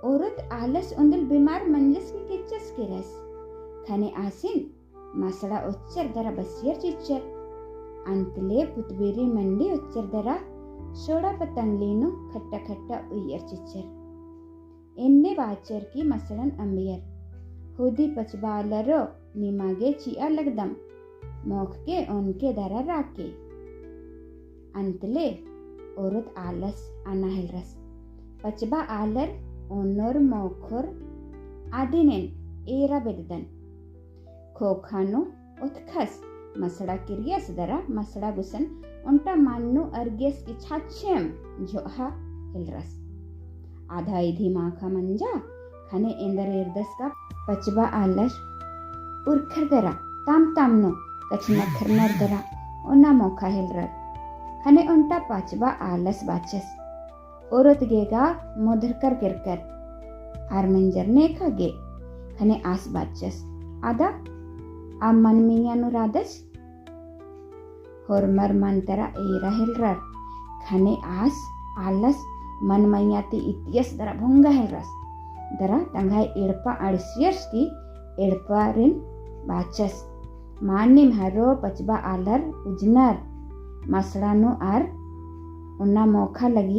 औरत आलस उंदल बीमार मंजस की किच्चस के रस खने आसिन मसड़ा उच्चर दरा बसियर चिच्चर अंतले पुतबेरी मंडी उच्चर दरा सोड़ा पतंगलीनु खट्टा खट्टा उयर चिच्चर इन्ने वाचर की मसलन अंबियर हुदी पचबालरो निमागे चिया लगदम मोख के उनके दरा राके अंतले औरत आलस अनाहिल रस पचबा आलर ओनोर मोखोर आदिनेन एरा बेददन खोखानो उत्खस मसड़ा किरियस दरा मसड़ा गुसन उन्टा मान्नु अर्गेस की छाछेम जोहा हिलरस आधा इधी माखा मंजा खने इंदर इर्दस का पचबा आलर उर्खर दरा ताम तामनो कचना खरनर दरा ओना मोखा हिलरर खने उन्टा पचबा आलस बाचस औरत गेगा मोधरकर किरकर आरमंजर ने खागे खने आस बाचस आदा आ मन मियानु रादस होरमर मंतरा एरा हिलरर खने आस आलस मन मैयाती इतियस दरा भुंगा हिलरस दरा तंगाई इड़पा अड़सियर्स की इड़पा रिन बाचस मानिम हरो पचबा आलर उजनर मसड़ानु आर उन्ना मोखा लगी